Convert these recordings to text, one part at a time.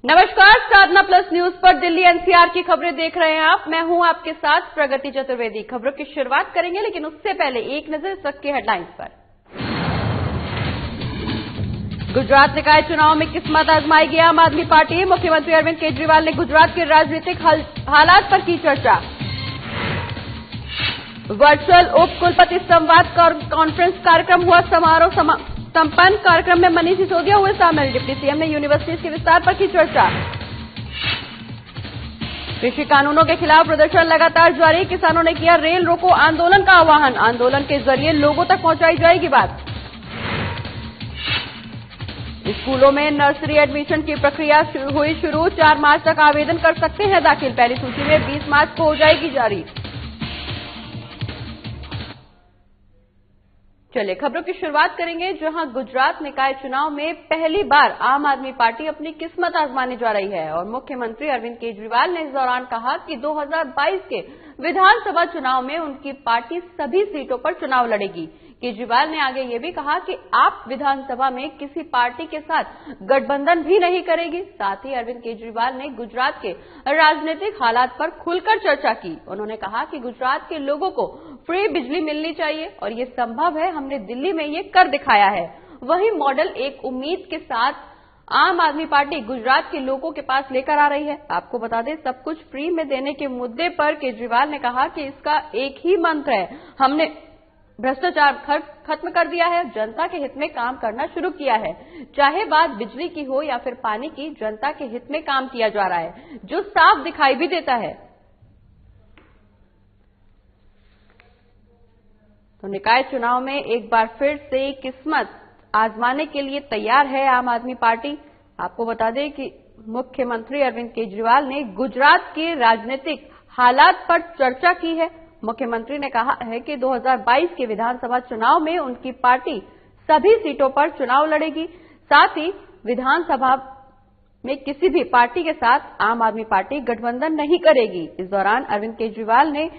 नमस्कार, साधना plus news पर Delhi NCR की खबरें देख रहे हैं आप। मैं हूं आपके साथ प्रगति चतुर्वेदी। खबरों की शुरुआत करेंगे, लेकिन उससे पहले एक नजर इस वक्त की हेडलाइंस पर। गुजरात निकाय चुनाव में किस्मत आजमाएगी आम आदमी पार्टी। मुख्यमंत्री अरविंद केजरीवाल ने गुजरात के राजनीतिक हालात पर की चर्चा। वर्चुअल उप कुलपति संवाद कॉन्फ्रेंस कार्यक्रम हुआ समारोह संपन्न। कार्यक्रम में मनीष सिसोदिया हुए शामिल। डिप्टी सीएम ने यूनिवर्सिटीज के विस्तार पर की चर्चा। कृषि कानूनों के खिलाफ प्रदर्शन लगातार जारी। किसानों ने किया रेल रोको आंदोलन का आह्वान। आंदोलन के जरिए लोगों तक पहुंचाई जाएगी बात। स्कूलों में नर्सरी एडमिशन की प्रक्रिया हुई शुरू। 4 मार्च तक आवेदन कर सकते हैं दाखिल। पहली सूची में 20 मार्च को हो जाएगी जारी। चलिए खबरों की शुरुआत करेंगे, जहां गुजरात निकाय चुनाव में पहली बार आम आदमी पार्टी अपनी किस्मत आजमाने जा रही है और मुख्यमंत्री अरविंद केजरीवाल ने इस दौरान कहा कि 2022 के विधानसभा चुनाव में उनकी पार्टी सभी सीटों पर चुनाव लड़ेगी। केजरीवाल ने आगे ये भी कहा कि आप विधानसभा में किसी पार्टी के साथ गठबंधन भी नहीं करेगी। साथ ही अरविंद केजरीवाल ने गुजरात के राजनीतिक हालात पर खुलकर चर्चा की। उन्होंने कहा कि गुजरात के लोगों को फ्री बिजली मिलनी चाहिए और ये संभव है। हमने दिल्ली में ये कर दिखाया है। वही मॉडल एक उम्मीद के साथ आम आदमी पार्टी गुजरात के लोगों के पास लेकर आ रही है। आपको बता दें, सब कुछ फ्री में देने के मुद्दे पर केजरीवाल ने कहा कि इसका एक ही मंत्र है, हमने भ्रष्टाचार खत्म कर दिया है, जनता के हित में काम करना शुरू किया है। चाहे बात बिजली की हो या फिर पानी की, जनता के हित में काम किया जा रहा है, जो साफ दिखाई भी देता है। तो निकाय चुनाव में एक बार फिर से किस्मत आजमाने के लिए तैयार है आम आदमी पार्टी। आपको बता दें कि मुख्यमंत्री अरविंद केजरीवाल ने गुजरात के राजनीतिक हालात पर चर्चा की है। मुख्यमंत्री ने कहा है कि 2022 के विधानसभा चुनाव में उनकी पार्टी सभी सीटों पर चुनाव लड़ेगी। साथ ही विधानसभा में किसी भी पार्टी के साथ आम आदमी पार्टी गठबंधन नहीं करेगी। इस दौरान अरविंद केजरीवाल ने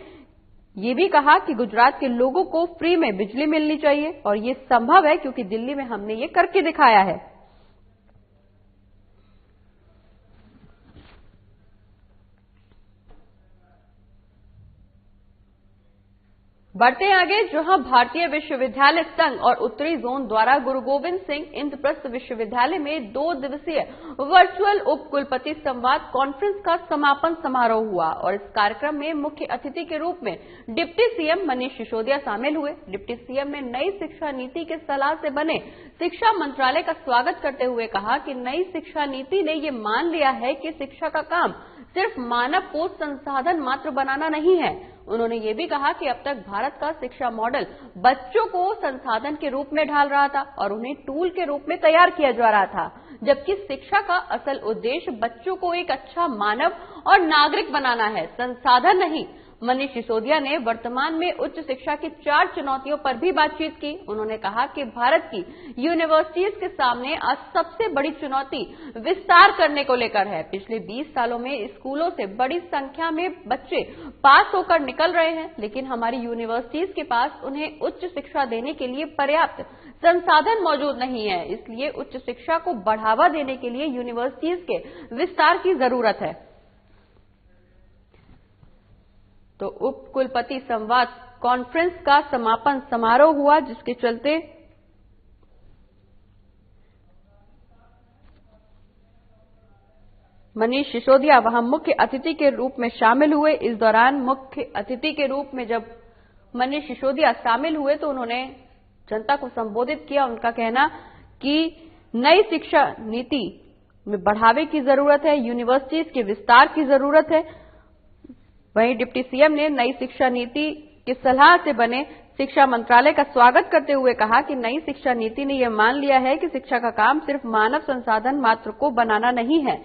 ये भी कहा कि गुजरात के लोगों को फ्री में बिजली मिलनी चाहिए और ये संभव है क्योंकि दिल्ली में हमने ये करके दिखाया है। बढ़ते हैं आगे, जहां भारतीय विश्वविद्यालय संघ और उत्तरी जोन द्वारा गुरु गोविंद सिंह इंद्रप्रस्थ विश्वविद्यालय में 2 दिवसीय वर्चुअल उप कुलपति संवाद कॉन्फ्रेंस का समापन समारोह हुआ और इस कार्यक्रम में मुख्य अतिथि के रूप में डिप्टी सीएम मनीष सिसोदिया शामिल हुए। डिप्टी सीएम ने नई शिक्षा नीति के सलाह से बने शिक्षा मंत्रालय का स्वागत करते हुए कहा कि नई शिक्षा नीति ने ये मान लिया है कि शिक्षा का काम सिर्फ मानव को संसाधन मात्र बनाना नहीं है। उन्होंने ये भी कहा कि अब तक भारत का शिक्षा मॉडल बच्चों को संसाधन के रूप में ढाल रहा था और उन्हें टूल के रूप में तैयार किया जा रहा था, जबकि शिक्षा का असल उद्देश्य बच्चों को एक अच्छा मानव और नागरिक बनाना है, संसाधन नहीं। मनीष सिसोदिया ने वर्तमान में उच्च शिक्षा की 4 चुनौतियों पर भी बातचीत की। उन्होंने कहा कि भारत की यूनिवर्सिटीज के सामने आज सबसे बड़ी चुनौती विस्तार करने को लेकर है। पिछले 20 सालों में स्कूलों से बड़ी संख्या में बच्चे पास होकर निकल रहे हैं, लेकिन हमारी यूनिवर्सिटीज के पास उन्हें उच्च शिक्षा देने के लिए पर्याप्त संसाधन मौजूद नहीं है। इसलिए उच्च शिक्षा को बढ़ावा देने के लिए यूनिवर्सिटीज के विस्तार की जरूरत है। तो उप कुलपति संवाद कॉन्फ्रेंस का समापन समारोह हुआ, जिसके चलते मनीष सिसोदिया वहां मुख्य अतिथि के रूप में शामिल हुए। इस दौरान मुख्य अतिथि के रूप में जब मनीष सिसोदिया शामिल हुए तो उन्होंने जनता को संबोधित किया। उनका कहना कि नई शिक्षा नीति में बढ़ावे की जरूरत है, यूनिवर्सिटीज के विस्तार की जरूरत है। वहीं डिप्टी सीएम ने नई शिक्षा नीति की सलाह से बने शिक्षा मंत्रालय का स्वागत करते हुए कहा कि नई शिक्षा नीति ने यह मान लिया है कि शिक्षा का काम सिर्फ मानव संसाधन मात्र को बनाना नहीं है।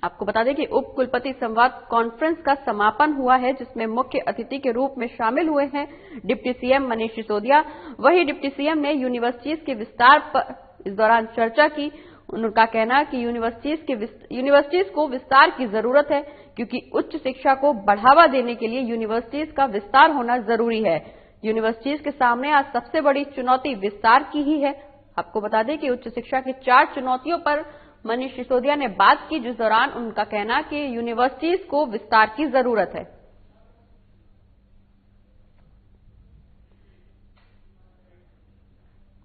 आपको बता दें कि उप कुलपति संवाद कॉन्फ्रेंस का समापन हुआ है, जिसमें मुख्य अतिथि के रूप में शामिल हुए हैं डिप्टी सीएम मनीष सिसोदिया। वहीं डिप्टी सीएम ने यूनिवर्सिटीज के विस्तार पर इस दौरान चर्चा की। उनका कहना कि यूनिवर्सिटीज को विस्तार की जरूरत है, क्योंकि उच्च शिक्षा को बढ़ावा देने के लिए यूनिवर्सिटीज का विस्तार होना जरूरी है। यूनिवर्सिटीज के सामने आज सबसे बड़ी चुनौती विस्तार की ही है। आपको बता दें कि उच्च शिक्षा की 4 चुनौतियों पर मनीष सिसोदिया ने बात की, जिस दौरान उनका कहना कि यूनिवर्सिटीज को विस्तार की जरूरत है।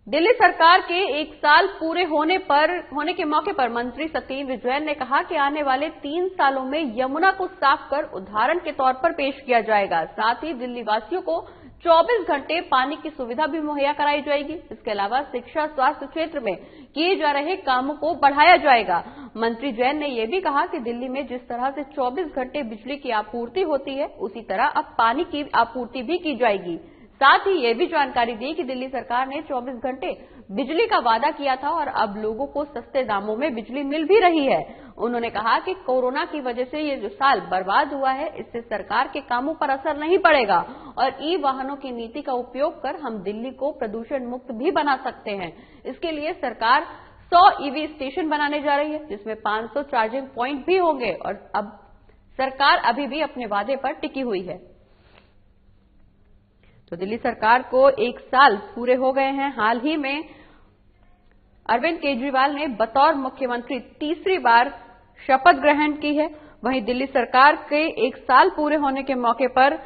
दिल्ली सरकार के 1 साल पूरे होने के मौके पर मंत्री सत्येंद्र जैन ने कहा कि आने वाले 3 सालों में यमुना को साफ कर उदाहरण के तौर पर पेश किया जाएगा। साथ ही दिल्ली वासियों को 24 घंटे पानी की सुविधा भी मुहैया कराई जाएगी। इसके अलावा शिक्षा, स्वास्थ्य क्षेत्र में किए जा रहे कामों को बढ़ाया जाएगा। मंत्री जैन ने यह भी कहा कि दिल्ली में जिस तरह से 24 घंटे बिजली की आपूर्ति होती है, उसी तरह अब पानी की आपूर्ति भी की जाएगी। साथ ही ये भी जानकारी दी कि दिल्ली सरकार ने 24 घंटे बिजली का वादा किया था और अब लोगों को सस्ते दामों में बिजली मिल भी रही है। उन्होंने कहा कि कोरोना की वजह से ये जो साल बर्बाद हुआ है, इससे सरकार के कामों पर असर नहीं पड़ेगा और ई वाहनों की नीति का उपयोग कर हम दिल्ली को प्रदूषण मुक्त भी बना सकते हैं। इसके लिए सरकार 100 ईवी स्टेशन बनाने जा रही है, जिसमें 500 चार्जिंग पॉइंट भी होंगे और अब सरकार अभी भी अपने वादे पर टिकी हुई है। तो दिल्ली सरकार को 1 साल पूरे हो गए हैं। हाल ही में अरविंद केजरीवाल ने बतौर मुख्यमंत्री तीसरी बार शपथ ग्रहण की है। वहीं दिल्ली सरकार के 1 साल पूरे होने के मौके पर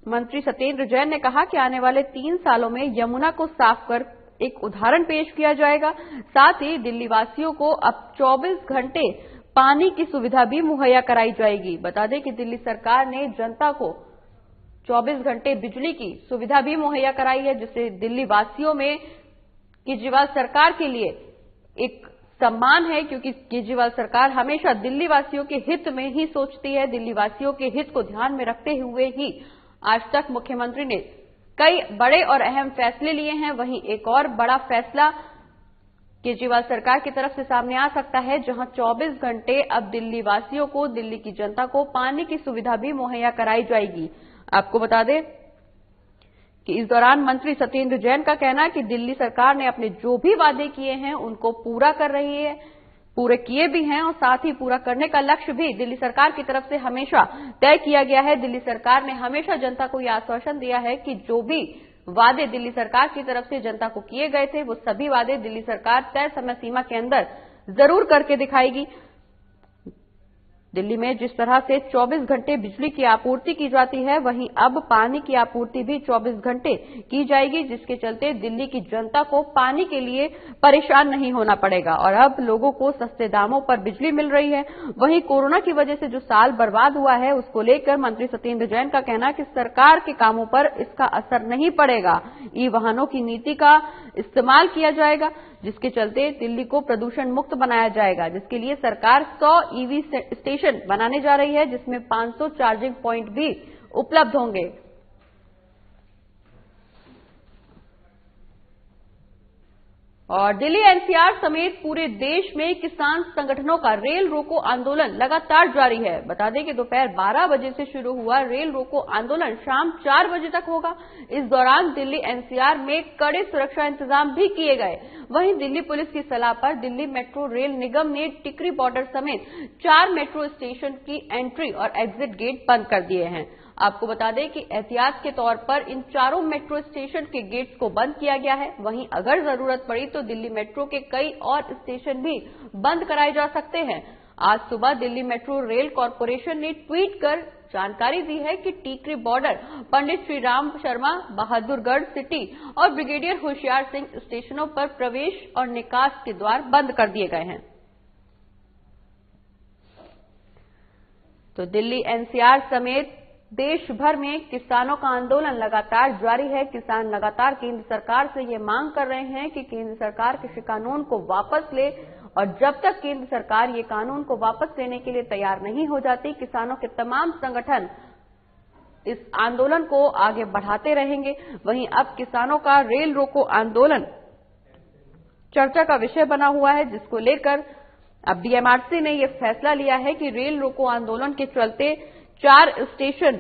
मंत्री सत्येंद्र जैन ने कहा कि आने वाले 3 सालों में यमुना को साफ कर एक उदाहरण पेश किया जाएगा। साथ ही दिल्ली वासियों को अब 24 घंटे पानी की सुविधा भी मुहैया कराई जाएगी। बता दें कि दिल्ली सरकार ने जनता को 24 घंटे बिजली की सुविधा भी मुहैया कराई है, जिससे दिल्ली वासियों में केजरीवाल सरकार के लिए एक सम्मान है, क्योंकि केजरीवाल सरकार हमेशा दिल्ली वासियों के हित में ही सोचती है। दिल्ली वासियों के हित को ध्यान में रखते हुए ही आज तक मुख्यमंत्री ने कई बड़े और अहम फैसले लिए हैं। वहीं एक और बड़ा फैसला केजरीवाल सरकार की तरफ से सामने आ सकता है, जहां 24 घंटे अब दिल्ली वासियों को, दिल्ली की जनता को पानी की सुविधा भी मुहैया कराई जाएगी। आपको बता दें कि इस दौरान मंत्री सत्येंद्र जैन का कहना है कि दिल्ली सरकार ने अपने जो भी वादे किए हैं उनको पूरा कर रही है, पूरे किए भी हैं और साथ ही पूरा करने का लक्ष्य भी दिल्ली सरकार की तरफ से हमेशा तय किया गया है। दिल्ली सरकार ने हमेशा जनता को यह आश्वासन दिया है कि जो भी वादे दिल्ली सरकार की तरफ से जनता को किए गए थे, वो सभी वादे दिल्ली सरकार तय समय सीमा के अंदर जरूर करके दिखाएगी। दिल्ली में जिस तरह से 24 घंटे बिजली की आपूर्ति की जाती है, वहीं अब पानी की आपूर्ति भी 24 घंटे की जाएगी, जिसके चलते दिल्ली की जनता को पानी के लिए परेशान नहीं होना पड़ेगा और अब लोगों को सस्ते दामों पर बिजली मिल रही है। वहीं कोरोना की वजह से जो साल बर्बाद हुआ है, उसको लेकर मंत्री सत्येंद्र जैन का कहना है कि सरकार के कामों पर इसका असर नहीं पड़ेगा। ई वाहनों की नीति का इस्तेमाल किया जाएगा, जिसके चलते दिल्ली को प्रदूषण मुक्त बनाया जाएगा, जिसके लिए सरकार 100 ईवी स्टेशन बनाने जा रही है, जिसमें 500 चार्जिंग पॉइंट भी उपलब्ध होंगे। और दिल्ली एनसीआर समेत पूरे देश में किसान संगठनों का रेल रोको आंदोलन लगातार जारी है। बता दें कि दोपहर 12 बजे से शुरू हुआ रेल रोको आंदोलन शाम 4 बजे तक होगा। इस दौरान दिल्ली एनसीआर में कड़े सुरक्षा इंतजाम भी किए गए। वहीं दिल्ली पुलिस की सलाह पर दिल्ली मेट्रो रेल निगम ने टिकरी बॉर्डर समेत 4 मेट्रो स्टेशन की एंट्री और एग्जिट गेट बंद कर दिए हैं। आपको बता दें कि एहतियात के तौर पर इन चारों मेट्रो स्टेशन के गेट्स को बंद किया गया है। वहीं अगर जरूरत पड़ी तो दिल्ली मेट्रो के कई और स्टेशन भी बंद कराए जा सकते हैं। आज सुबह दिल्ली मेट्रो रेल कॉरपोरेशन ने ट्वीट कर जानकारी दी है कि टीकरी बॉर्डर, पंडित श्री राम शर्मा, बहादुरगढ़ सिटी और ब्रिगेडियर होशियार सिंह स्टेशनों पर प्रवेश और निकास के द्वार बंद कर दिए गए हैं। तो दिल्ली एनसीआर समेत देश भर में किसानों का आंदोलन लगातार जारी है। किसान लगातार केंद्र सरकार से ये मांग कर रहे हैं कि केंद्र सरकार कृषि कानून को वापस ले और जब तक केंद्र सरकार ये कानून को वापस लेने के लिए तैयार नहीं हो जाती, किसानों के तमाम संगठन इस आंदोलन को आगे बढ़ाते रहेंगे। वहीं अब किसानों का रेल रोको आंदोलन चर्चा का विषय बना हुआ है, जिसको लेकर अब डीएमआरसी ने यह फैसला लिया है कि रेल रोको आंदोलन के चलते 4 स्टेशन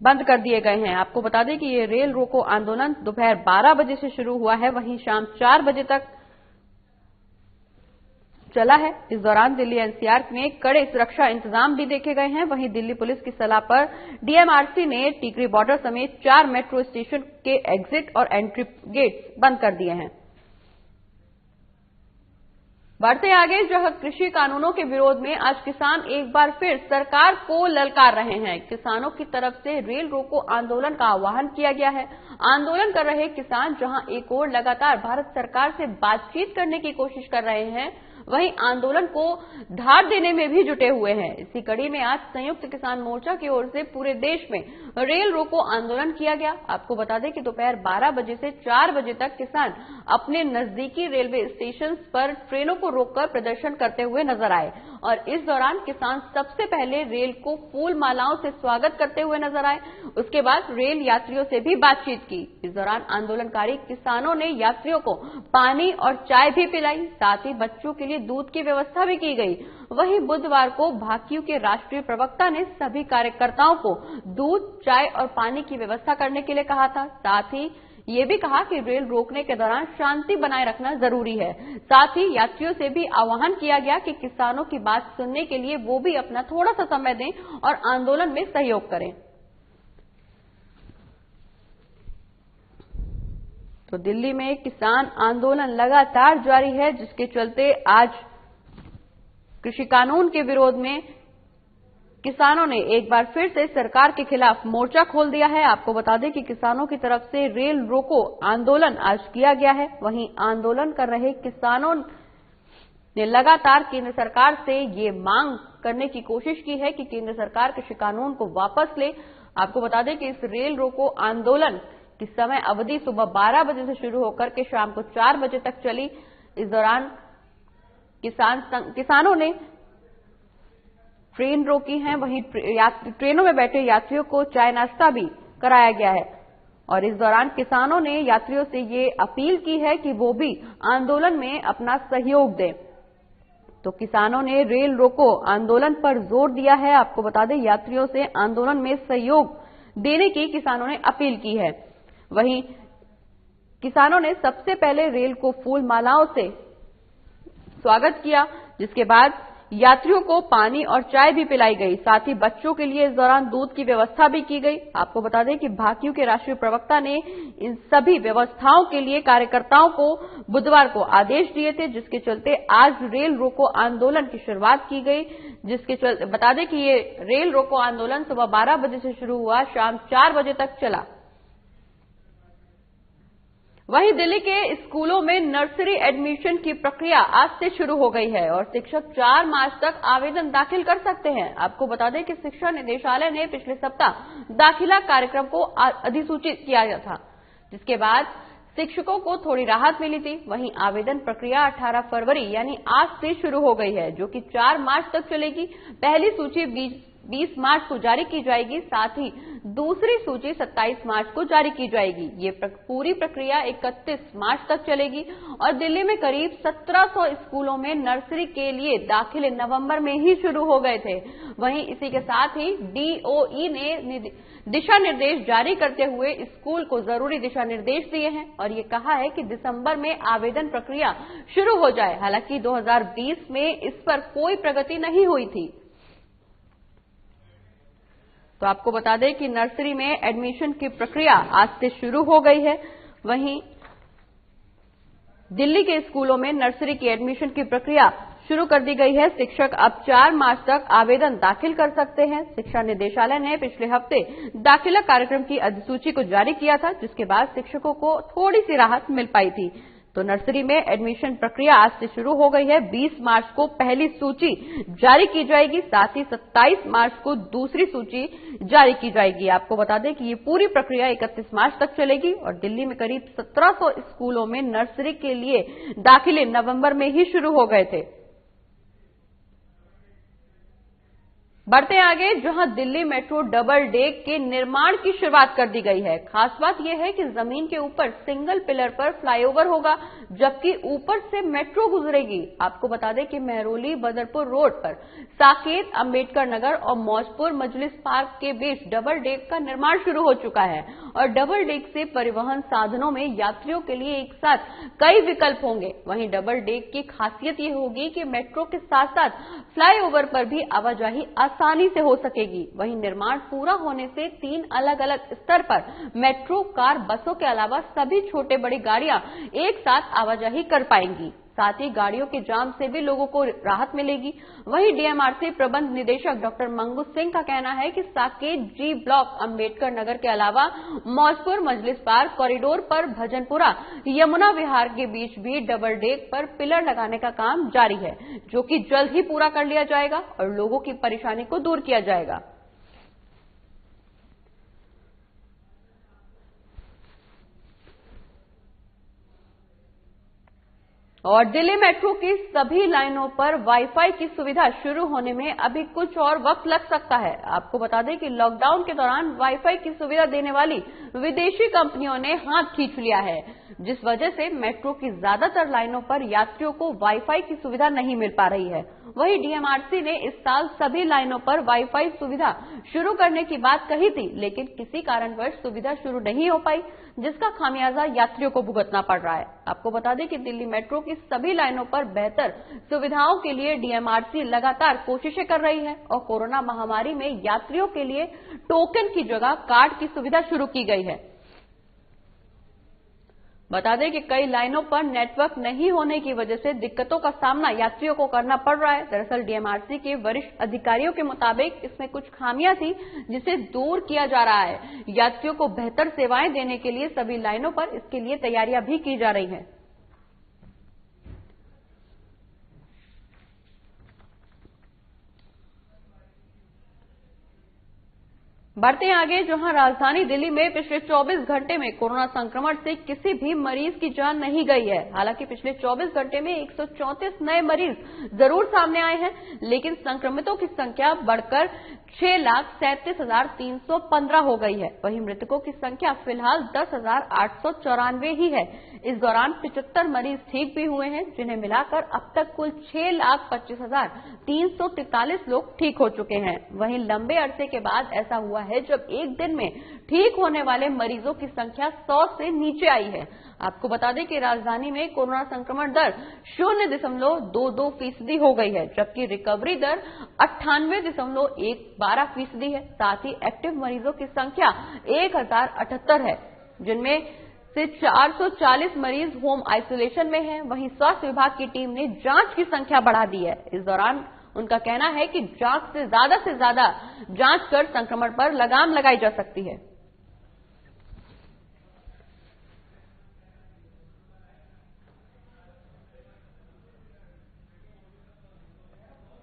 बंद कर दिए गए हैं। आपको बता दें कि ये रेल रोको आंदोलन दोपहर 12 बजे से शुरू हुआ है, वहीं शाम 4 बजे तक चला है। इस दौरान दिल्ली एनसीआर में कड़े सुरक्षा इंतजाम भी देखे गए हैं। वहीं दिल्ली पुलिस की सलाह पर डीएमआरसी ने टीकरी बॉर्डर समेत 4 मेट्रो स्टेशन के एग्जिट और एंट्री गेट्स बंद कर दिए हैं। बढ़ते आगे, जहां कृषि कानूनों के विरोध में आज किसान एक बार फिर सरकार को ललकार रहे हैं। किसानों की तरफ से रेल रोको आंदोलन का आह्वान किया गया है। आंदोलन कर रहे किसान जहां एक ओर लगातार भारत सरकार से बातचीत करने की कोशिश कर रहे हैं, वहीं आंदोलन को धार देने में भी जुटे हुए हैं। इसी कड़ी में आज संयुक्त किसान मोर्चा की ओर से पूरे देश में रेल रोको आंदोलन किया गया। आपको बता दें कि दोपहर 12 बजे से 4 बजे तक किसान अपने नजदीकी रेलवे स्टेशन पर ट्रेनों को रोककर प्रदर्शन करते हुए नजर आए और इस दौरान किसान सबसे पहले रेल को फूल मालाओं से स्वागत करते हुए नजर आए। उसके बाद रेल यात्रियों से भी बातचीत की। इस दौरान आंदोलनकारी किसानों ने यात्रियों को पानी और चाय भी पिलाई, साथ ही बच्चों के लिए दूध की व्यवस्था भी की गई। वहीं बुधवार को भाकियू के राष्ट्रीय प्रवक्ता ने सभी कार्यकर्ताओं को दूध, चाय और पानी की व्यवस्था करने के लिए कहा था। साथ ही ये भी कहा कि रेल रोकने के दौरान शांति बनाए रखना जरूरी है। साथ ही यात्रियों से भी आह्वान किया गया कि किसानों की बात सुनने के लिए वो भी अपना थोड़ा सा समय दें और आंदोलन में सहयोग करें। तो दिल्ली में किसान आंदोलन लगातार जारी है, जिसके चलते आज कृषि कानून के विरोध में किसानों ने एक बार फिर से सरकार के खिलाफ मोर्चा खोल दिया है। आपको बता दें कि किसानों की तरफ से रेल रोको आंदोलन आज किया गया है। वहीं आंदोलन कर रहे किसानों ने लगातार केंद्र सरकार से ये मांग करने की कोशिश की है कि केंद्र सरकार कृषि कानून को वापस ले। आपको बता दें कि इस रेल रोको आंदोलन की समय अवधि सुबह 12 बजे से शुरू होकर के शाम को 4 बजे तक चली। इस दौरान किसानों ने ट्रेन रोकी है, वहीं ट्रेनों में बैठे यात्रियों को चाय नाश्ता भी कराया गया है और इस दौरान किसानों ने यात्रियों से ये अपील की है कि वो भी आंदोलन में अपना सहयोग दें। तो किसानों ने रेल रोको आंदोलन पर जोर दिया है। आपको बता दें, यात्रियों से आंदोलन में सहयोग देने की किसानों ने अपील की है। वहीं किसानों ने सबसे पहले रेल को फूल मालाओं से स्वागत किया, जिसके बाद यात्रियों को पानी और चाय भी पिलाई गई। साथ ही बच्चों के लिए इस दौरान दूध की व्यवस्था भी की गई। आपको बता दें कि भाकियू के राष्ट्रीय प्रवक्ता ने इन सभी व्यवस्थाओं के लिए कार्यकर्ताओं को बुधवार को आदेश दिए थे, जिसके चलते आज रेल रोको आंदोलन की शुरुआत की गई। जिसके चलते बता दें कि ये रेल रोको आंदोलन सुबह 12 बजे से शुरू हुआ, शाम 4 बजे तक चला। वहीं दिल्ली के स्कूलों में नर्सरी एडमिशन की प्रक्रिया आज से शुरू हो गई है और शिक्षक 4 मार्च तक आवेदन दाखिल कर सकते हैं। आपको बता दें कि शिक्षा निदेशालय ने पिछले सप्ताह दाखिला कार्यक्रम को अधिसूचित किया गया था, जिसके बाद शिक्षकों को थोड़ी राहत मिली थी। वहीं आवेदन प्रक्रिया 18 फरवरी यानी आज से शुरू हो गई है, जो कि 4 मार्च तक चलेगी। पहली सूची 20 मार्च को जारी की जाएगी, साथ ही दूसरी सूची 27 मार्च को जारी की जाएगी। ये पूरी प्रक्रिया 31 मार्च तक चलेगी और दिल्ली में करीब 1700 स्कूलों में नर्सरी के लिए दाखिले नवंबर में ही शुरू हो गए थे। वहीं इसी के साथ ही डीओई ने दिशा निर्देश जारी करते हुए स्कूल को जरूरी दिशा निर्देश दिए हैं और ये कहा है कि दिसंबर में आवेदन प्रक्रिया शुरू हो जाए। हालांकि 2020 में इस पर कोई प्रगति नहीं हुई थी। तो आपको बता दें कि नर्सरी में एडमिशन की प्रक्रिया आज से शुरू हो गई है। वहीं दिल्ली के स्कूलों में नर्सरी की एडमिशन की प्रक्रिया शुरू कर दी गई है। शिक्षक अब 4 मार्च तक आवेदन दाखिल कर सकते हैं। शिक्षा निदेशालय ने पिछले हफ्ते दाखिला कार्यक्रम की अधिसूची को जारी किया था, जिसके बाद शिक्षकों को थोड़ी सी राहत मिल पाई थी। तो नर्सरी में एडमिशन प्रक्रिया आज से शुरू हो गई है। 20 मार्च को पहली सूची जारी की जाएगी, साथ ही 27 मार्च को दूसरी सूची जारी की जाएगी। आपको बता दें कि ये पूरी प्रक्रिया 31 मार्च तक चलेगी और दिल्ली में करीब 1700 स्कूलों में नर्सरी के लिए दाखिले नवंबर में ही शुरू हो गए थे। बढ़ते आगे, जहां दिल्ली मेट्रो डबल डेक के निर्माण की शुरुआत कर दी गई है। खास बात यह है कि जमीन के ऊपर सिंगल पिलर पर फ्लाईओवर होगा, जबकि ऊपर से मेट्रो गुजरेगी। आपको बता दें कि मेहरौली बदरपुर रोड पर साकेत, अंबेडकर नगर और मौजपुर मजलिस पार्क के बीच डबल डेक का निर्माण शुरू हो चुका है और डबल डेक से परिवहन साधनों में यात्रियों के लिए एक साथ कई विकल्प होंगे। वहीं डबल डेक की खासियत ये होगी कि मेट्रो के साथ साथ फ्लाईओवर पर भी आवाजाही आसानी से हो सकेगी। वहीं निर्माण पूरा होने से 3 अलग अलग स्तर पर मेट्रो, कार, बसों के अलावा सभी छोटे बड़ी गाड़ियां एक साथ आवाजाही कर पाएंगी। साथ ही गाड़ियों के जाम से भी लोगों को राहत मिलेगी। वहीं डीएमआरसी प्रबंध निदेशक डॉक्टर मंगू सिंह का कहना है कि साकेत जी ब्लॉक, अंबेडकर नगर के अलावा मौजपुर, मजलिस पार्क कॉरिडोर पर भजनपुरा, यमुना विहार के बीच भी डबल डेक पर पिलर लगाने का काम जारी है, जो कि जल्द ही पूरा कर लिया जाएगा और लोगों की परेशानी को दूर किया जाएगा। और दिल्ली मेट्रो की सभी लाइनों पर वाईफाई की सुविधा शुरू होने में अभी कुछ और वक्त लग सकता है। आपको बता दें कि लॉकडाउन के दौरान वाईफाई की सुविधा देने वाली विदेशी कंपनियों ने हाथ खींच लिया है, जिस वजह से मेट्रो की ज्यादातर लाइनों पर यात्रियों को वाईफाई की सुविधा नहीं मिल पा रही है। वहीं डीएमआरसी ने इस साल सभी लाइनों पर वाईफाई सुविधा शुरू करने की बात कही थी, लेकिन किसी कारणवश सुविधा शुरू नहीं हो पाई, जिसका खामियाजा यात्रियों को भुगतना पड़ रहा है। आपको बता दें कि दिल्ली मेट्रो की सभी लाइनों पर बेहतर सुविधाओं के लिए डीएमआरसी लगातार कोशिशें कर रही है और कोरोना महामारी में यात्रियों के लिए टोकन की जगह कार्ड की सुविधा शुरू की गई है। बता दें कि कई लाइनों पर नेटवर्क नहीं होने की वजह से दिक्कतों का सामना यात्रियों को करना पड़ रहा है। दरअसल डीएमआरसी के वरिष्ठ अधिकारियों के मुताबिक इसमें कुछ खामियां थी, जिसे दूर किया जा रहा है। यात्रियों को बेहतर सेवाएं देने के लिए सभी लाइनों पर इसके लिए तैयारियां भी की जा रही हैं। बढ़ते हैं आगे, जहां राजधानी दिल्ली में पिछले 24 घंटे में कोरोना संक्रमण से किसी भी मरीज की जान नहीं गई है। हालांकि पिछले 24 घंटे में 134 नए मरीज जरूर सामने आए हैं, लेकिन संक्रमितों की संख्या बढ़कर 6,37,315 हो गई है। वहीं मृतकों की संख्या फिलहाल 10,894 ही है। इस दौरान 75 मरीज ठीक भी हुए हैं, जिन्हें मिलाकर अब तक कुल 6,25,343 लोग ठीक हो चुके हैं। वहीं लंबे अरसे के बाद ऐसा हुआ है जब एक दिन में ठीक होने वाले मरीजों की संख्या 100 से नीचे आई है। आपको बता दें कि राजधानी में कोरोना संक्रमण दर 0.22% हो गई है, जबकि रिकवरी दर 98.12% है। साथ ही एक्टिव मरीजों की संख्या 1078 है, जिनमें से 440 मरीज होम आइसोलेशन में हैं। वहीं स्वास्थ्य विभाग की टीम ने जांच की संख्या बढ़ा दी है। इस दौरान उनका कहना है कि जांच से ज्यादा जांच कर संक्रमण पर लगाम लगाई जा सकती है।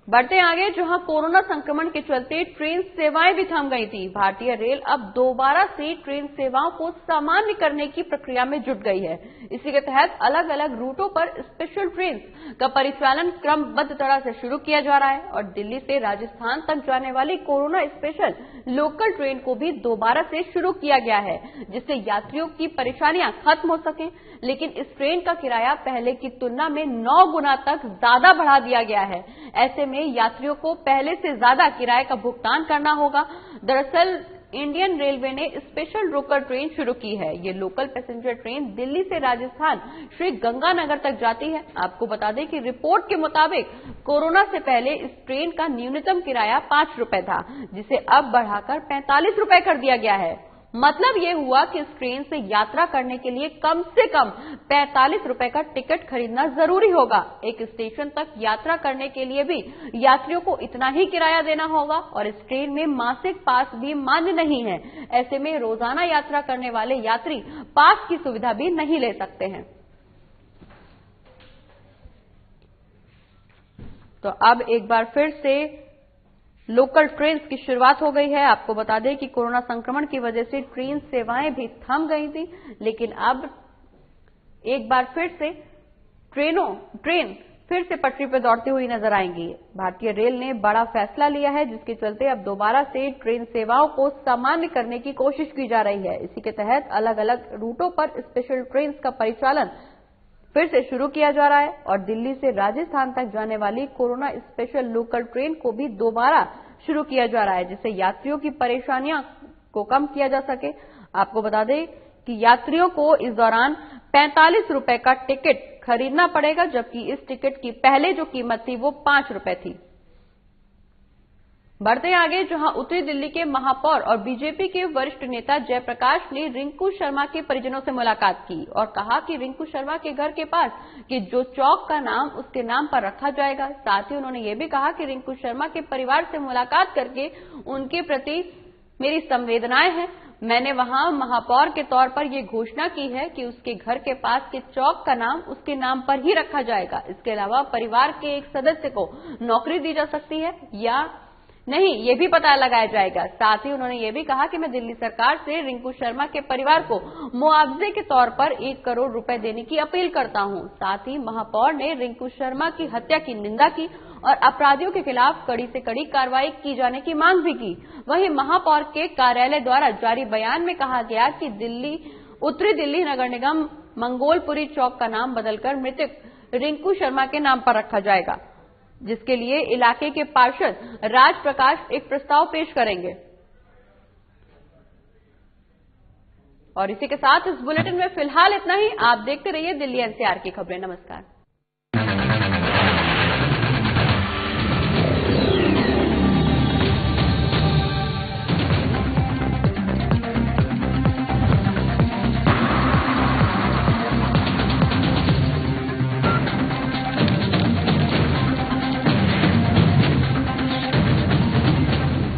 बढ़ते आगे, जहां कोरोना संक्रमण के चलते ट्रेन सेवाएं भी थम गई थी। भारतीय रेल अब दोबारा से ट्रेन सेवाओं को सामान्य करने की प्रक्रिया में जुट गई है। इसी के तहत अलग अलग रूटों पर स्पेशल ट्रेन का परिचालन क्रमबद्ध तरह से शुरू किया जा रहा है और दिल्ली से राजस्थान तक जाने वाली कोरोना स्पेशल लोकल ट्रेन को भी दोबारा से शुरू किया गया है, जिससे यात्रियों की परेशानियां खत्म हो सके। लेकिन इस ट्रेन का किराया पहले की तुलना में 9 गुना तक ज्यादा बढ़ा दिया गया है। ऐसे में यात्रियों को पहले से ज्यादा किराए का भुगतान करना होगा। दरअसल इंडियन रेलवे ने स्पेशल लोकल ट्रेन शुरू की है। ये लोकल पैसेंजर ट्रेन दिल्ली से राजस्थान श्री गंगानगर तक जाती है। आपको बता दें कि रिपोर्ट के मुताबिक कोरोना से पहले इस ट्रेन का न्यूनतम किराया 5 रुपए था, जिसे अब बढ़ाकर 45 रुपए कर दिया गया है। मतलब ये हुआ कि इस ट्रेन से यात्रा करने के लिए कम से कम 45 रुपए का टिकट खरीदना जरूरी होगा। एक स्टेशन तक यात्रा करने के लिए भी यात्रियों को इतना ही किराया देना होगा और इस ट्रेन में मासिक पास भी मान्य नहीं है। ऐसे में रोजाना यात्रा करने वाले यात्री पास की सुविधा भी नहीं ले सकते हैं। तो अब एक बार फिर से लोकल ट्रेन की शुरुआत हो गई है। आपको बता दें कि कोरोना संक्रमण की वजह से ट्रेन सेवाएं भी थम गई थी, लेकिन अब एक बार फिर से ट्रेन फिर से पटरी पर दौड़ती हुई नजर आएंगी। भारतीय रेल ने बड़ा फैसला लिया है, जिसके चलते अब दोबारा से ट्रेन सेवाओं को सामान्य करने की कोशिश की जा रही है। इसी के तहत अलग अलग रूटों पर स्पेशल ट्रेन का परिचालन फिर से शुरू किया जा रहा है और दिल्ली से राजस्थान तक जाने वाली कोरोना स्पेशल लोकल ट्रेन को भी दोबारा शुरू किया जा रहा है, जिससे यात्रियों की परेशानियां को कम किया जा सके। आपको बता दें कि यात्रियों को इस दौरान 45 रुपए का टिकट खरीदना पड़ेगा, जबकि इस टिकट की पहले जो कीमत थी वो 5 रुपए थी। बढ़ते आगे, जहां उत्तरी दिल्ली के महापौर और बीजेपी के वरिष्ठ नेता जयप्रकाश ने रिंकू शर्मा के परिजनों से मुलाकात की और कहा कि रिंकू शर्मा के घर के पास कि जो चौक का नाम उसके नाम पर रखा जाएगा। साथ ही उन्होंने ये भी कहा कि रिंकू शर्मा के परिवार से मुलाकात करके उनके प्रति मेरी संवेदनाएं हैं। मैंने वहां महापौर के तौर पर यह घोषणा की है कि उसके घर के पास के चौक का नाम उसके नाम पर ही रखा जाएगा। इसके अलावा परिवार के एक सदस्य को नौकरी दी जा सकती है या नहीं, ये भी पता लगाया जाएगा। साथ ही उन्होंने ये भी कहा कि मैं दिल्ली सरकार से रिंकू शर्मा के परिवार को मुआवजे के तौर पर 1 करोड़ रुपए देने की अपील करता हूं। साथ ही महापौर ने रिंकू शर्मा की हत्या की निंदा की और अपराधियों के खिलाफ कड़ी से कड़ी कार्रवाई की जाने की मांग भी की। वहीं महापौर के कार्यालय द्वारा जारी बयान में कहा गया कि उत्तरी दिल्ली नगर निगम मंगोलपुरी चौक का नाम बदलकर मृतक रिंकू शर्मा के नाम पर रखा जाएगा, जिसके लिए इलाके के पार्षद राज प्रकाश एक प्रस्ताव पेश करेंगे। और इसी के साथ इस बुलेटिन में फिलहाल इतना ही। आप देखते रहिए दिल्ली एनसीआर की खबरें। नमस्कार।